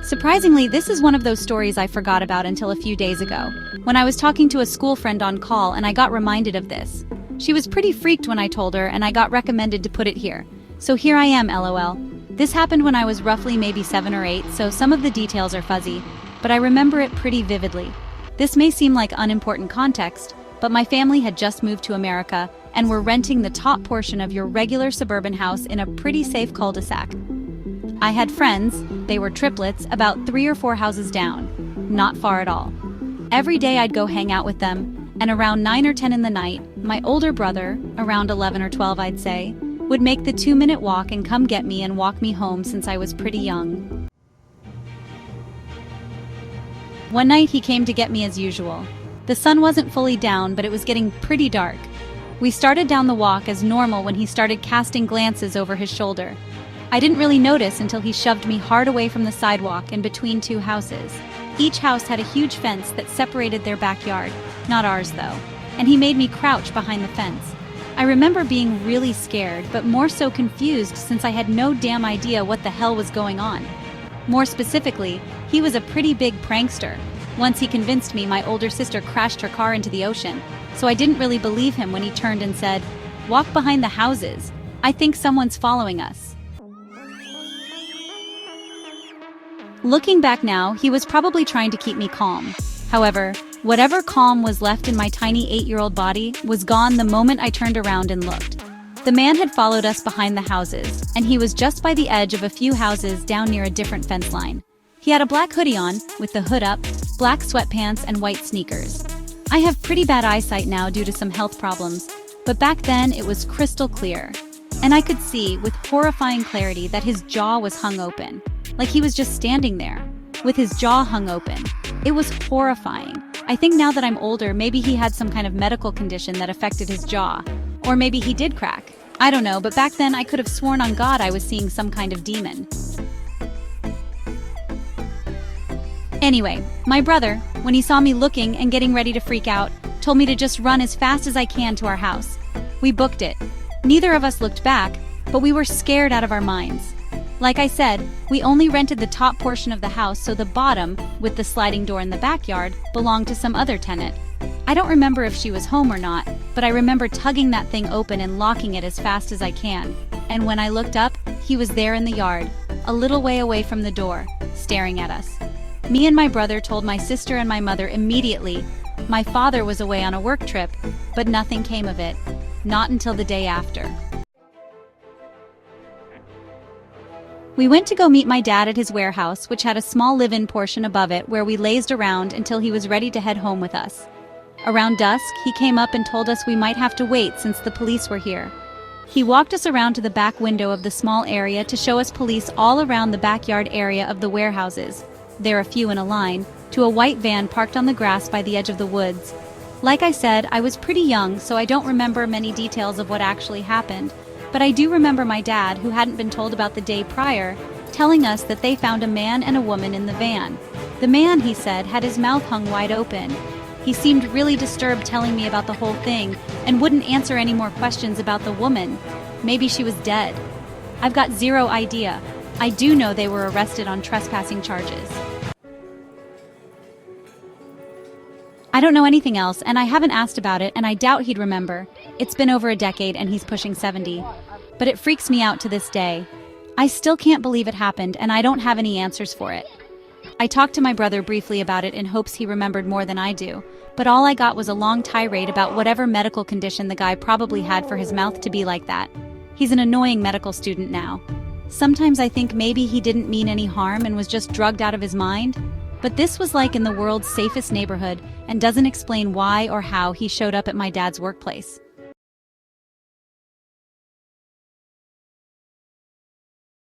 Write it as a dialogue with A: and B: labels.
A: Surprisingly, this is one of those stories I forgot about until a few days ago, when I was talking to a school friend on call and I got reminded of this. She was pretty freaked when I told her and I got recommended to put it here. So here I am, lol. This happened when I was roughly maybe 7 or 8, so some of the details are fuzzy, but I remember it pretty vividly. This may seem like unimportant context, but my family had just moved to America and were renting the top portion of your regular suburban house in a pretty safe cul-de-sac. I had friends, they were triplets, about 3 or 4 houses down, not far at all. Every day I'd go hang out with them, and around 9 or 10 in the night, my older brother, around 11 or 12 I'd say, would make the 2-minute walk and come get me and walk me home since I was pretty young. One night he came to get me as usual. The sun wasn't fully down, but it was getting pretty dark. We started down the walk as normal when he started casting glances over his shoulder. I didn't really notice until he shoved me hard away from the sidewalk and between 2 houses. Each house had a huge fence that separated their backyard, not ours though, and he made me crouch behind the fence. I remember being really scared, but more so confused since I had no damn idea what the hell was going on. More specifically, he was a pretty big prankster. Once he convinced me my older sister crashed her car into the ocean, so I didn't really believe him when he turned and said, "Walk behind the houses. I think someone's following us." Looking back now, he was probably trying to keep me calm. However, whatever calm was left in my tiny 8-year-old body was gone the moment I turned around and looked. The man had followed us behind the houses, and he was just by the edge of a few houses down near a different fence line. He had a black hoodie on, with the hood up, black sweatpants and white sneakers. I have pretty bad eyesight now due to some health problems, but back then it was crystal clear. And I could see, with horrifying clarity, that his jaw was hung open. Like he was just standing there, with his jaw hung open. It was horrifying. I think now that I'm older, maybe he had some kind of medical condition that affected his jaw. Or maybe he did crack. I don't know, but back then I could have sworn on God I was seeing some kind of demon. Anyway, my brother, when he saw me looking and getting ready to freak out, told me to just run as fast as I can to our house. We booked it. Neither of us looked back, but we were scared out of our minds. Like I said, we only rented the top portion of the house, so the bottom, with the sliding door in the backyard, belonged to some other tenant. I don't remember if she was home or not, but I remember tugging that thing open and locking it as fast as I can. And when I looked up, he was there in the yard, a little way away from the door, staring at us. Me and my brother told my sister and my mother immediately. My father was away on a work trip, but nothing came of it. Not until the day after. We went to go meet my dad at his warehouse, which had a small live-in portion above it where we lazed around until he was ready to head home with us. Around dusk, he came up and told us we might have to wait since the police were here. He walked us around to the back window of the small area to show us police all around the backyard area of the warehouses. There a few in a line, to a white van parked on the grass by the edge of the woods. Like I said, I was pretty young, so I don't remember many details of what actually happened. But I do remember my dad, who hadn't been told about the day prior, telling us that they found a man and a woman in the van. The man, he said, had his mouth hung wide open. He seemed really disturbed telling me about the whole thing and wouldn't answer any more questions about the woman. Maybe she was dead. I've got zero idea. I do know they were arrested on trespassing charges. I don't know anything else, and I haven't asked about it, and I doubt he'd remember. It's been over a decade and he's pushing 70. But it freaks me out to this day. I still can't believe it happened, and I don't have any answers for it. I talked to my brother briefly about it in hopes he remembered more than I do, but all I got was a long tirade about whatever medical condition the guy probably had for his mouth to be like that. He's an annoying medical student now. Sometimes I think maybe he didn't mean any harm and was just drugged out of his mind. But this was like in the world's safest neighborhood and doesn't explain why or how he showed up at my dad's workplace.